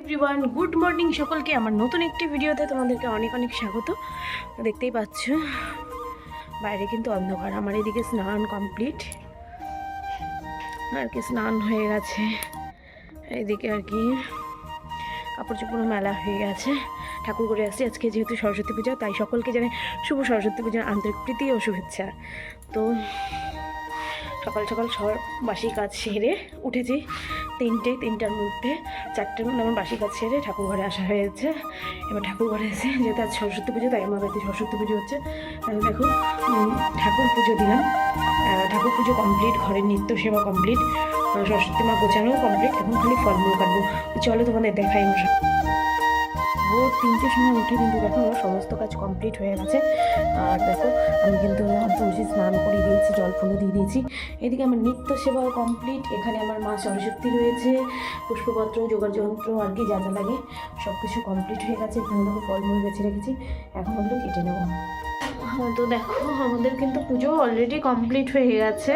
Everyone, good morning সকলকে। আমার নতুন একটি ভিডিওতে তোমাদেরকে অনেক অনেক স্বাগত। দেখতেই পাচ্ছ বাইরে কিন্তু অন্ধকার। আমার এদিকে স্নান কমপ্লিট আর কি, স্নান হয়ে গেছে। এদিকে আর কি কাপড় চোপড় মেলা হয়ে গেছে। ঠাকুর করে আসছি আজকে, যেহেতু সরস্বতী পূজা, তাই সকলকে জানাই শুভ সরস্বতী পূজার আন্তরিক প্রীতি ও শুভেচ্ছা। তো সকাল সকাল সব বাসি কাজ সেরে উঠেছি। তিনটার মধ্যে 4টের মধ্যে আমার বাসি কাজ সেরে ঠাকুর ঘরে আসা হয়েছে। এবার ঠাকুর ঘরে এসে, যেহেতু আজ সরস্বতী পুজো, তাই আমার বাড়িতে সরস্বতী পুজো হচ্ছে। দেখো ঠাকুর পুজো দিলাম, ঠাকুর পুজো কমপ্লিট, ঘরের নিত্য সেবা কমপ্লিট, সরস্বতী মা গোছানোও কমপ্লিট। এখন খালি ফলমূল কাটবো। চলো তোমাদের দেখাই। ভোর 3টের সময় উঠে কিন্তু দেখো আমার সমস্ত কাজ কমপ্লিট হয়ে গেছে। আর দেখো আমি কিন্তু তুলসী স্নান করে দিয়েছি, জল ফুলও দিয়ে দিয়েছি। এদিকে আমার নিত্য সেবাও কমপ্লিট। এখানে আমার মা সরস্বতী রয়েছে, পুষ্পপত্র, যোগাড় যন্ত্র আর কি যা যা লাগে সব কিছু কমপ্লিট হয়ে গেছে। এখানে দেখো ফলমূল বেছে রেখেছি, এখন ওগুলো কেটে নেবো। তো দেখো আমাদের কিন্তু পুজো অলরেডি কমপ্লিট হয়ে গেছে।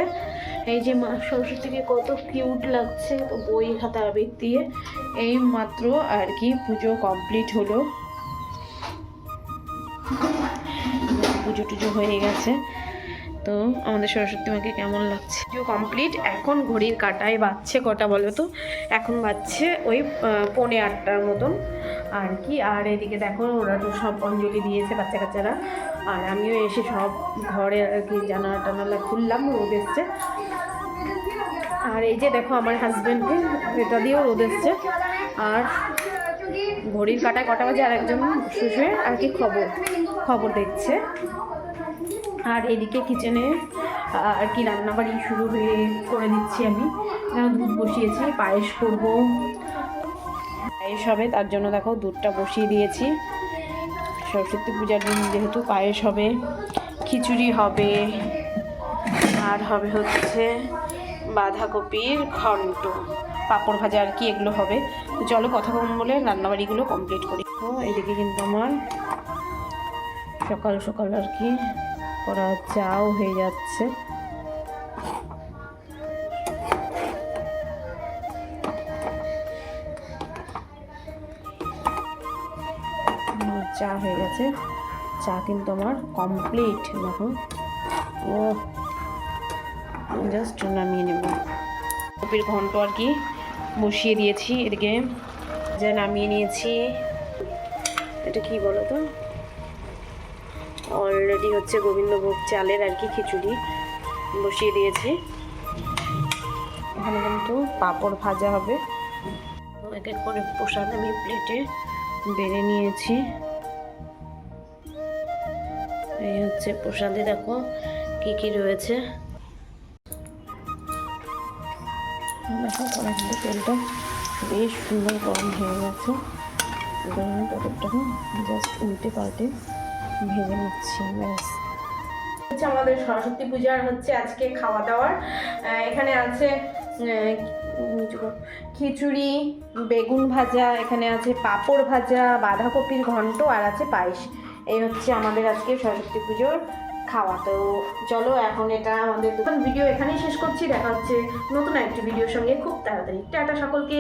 এই যে মা সরস্বতীকে কত কিউট লাগছে। তো বই খাতা আবির দিয়ে এই মাত্র আর কি পুজো কমপ্লিট হলো। পুজো টুজো হয়ে গেছে। তো আমাদের সরস্বতী মাকে কেমন লাগছে। পুজো কমপ্লিট। এখন ঘড়ির কাঁটায় বাজছে কটা বলো তো? এখন বাজছে ওই 7:45 মতন আর কি। আর এদিকে দেখো ওরা তো সব অঞ্জলি দিয়েছে বাচ্চা কাচ্চারা, আর আমিও এসে সব ঘরে আর কি জানালা টানালা খুললাম, রোদ এসছে। আর এই যে দেখো আমার হাজব্যান্ডকে এটা দিয়েও রোদ এসছে। আর ঘড়ির কাঁটায় কটা বাজে, আর একজন শুয়ে আর কি খবর দেখছে। আর এদিকে কিচেনে আর কি রান্নাবাড়ি শুরু করে দিচ্ছি আমি। দুধ বসিয়েছি, পায়েস করব, পায়েস হবে, তার জন্য দেখো দুধটা বসিয়ে দিয়েছি। সরস্বতী পূজার দিন যেহেতু পায়েস হবে, খিচুড়ি হবে, আর হবে হচ্ছে বাঁধাকপির ঘন্ট, পাঁপড় ভাজা আর কি, এগুলো হবে। তো চলো কথা কম বলে রান্নাবাড়িগুলো কমপ্লিট করি। তো এদিকে কিন্তু আমার সকাল সকাল আর কি করা চাও হয়ে যাচ্ছে। চা হয়ে গেছে, চা কিন্তু আমার কমপ্লিট। দেখো ও জাস্ট নামিয়ে নেব। কপির ঘন্ট আর কি বসিয়ে দিয়েছি, এদিকে যা নামিয়ে নিয়েছি। এটা কি বলো তো, অলরেডি হচ্ছে গোবিন্দভোগ চালের আর কি খিচুড়ি বসিয়ে দিয়েছি। এখানে কিন্তু পাঁপড় ভাজা হবে। এক এক করে প্রসাদ আমি প্লেটে বেড়ে নিয়েছি। এই হচ্ছে প্রসাদে, দেখো কি কি রয়েছে। দেখো কড়াইতে তেলটা বেশ সুন্দর গরম হয়ে গেছে। প্যাকেটটাকে জাস্ট উল্টে পাল্টে ভেজে নিচ্ছি, ব্যাস। হচ্ছে আমাদের সরস্বতী পূজার হচ্ছে আজকে খাওয়া দাওয়ার। এখানে আছে খিচুড়ি, বেগুন ভাজা, এখানে আছে পাঁপড় ভাজা, বাঁধাকপির ঘন্ট, আর আছে পায়েস। এই হচ্ছে আমাদের আজকে সরস্বতী পুজোর খাওয়া। তো চলো এখন এটা আমাদের দোকান ভিডিও এখানেই শেষ করছি। দেখা হচ্ছে নতুন একটি ভিডিওর সঙ্গে খুব তাড়াতাড়ি। টাটা সকলকে।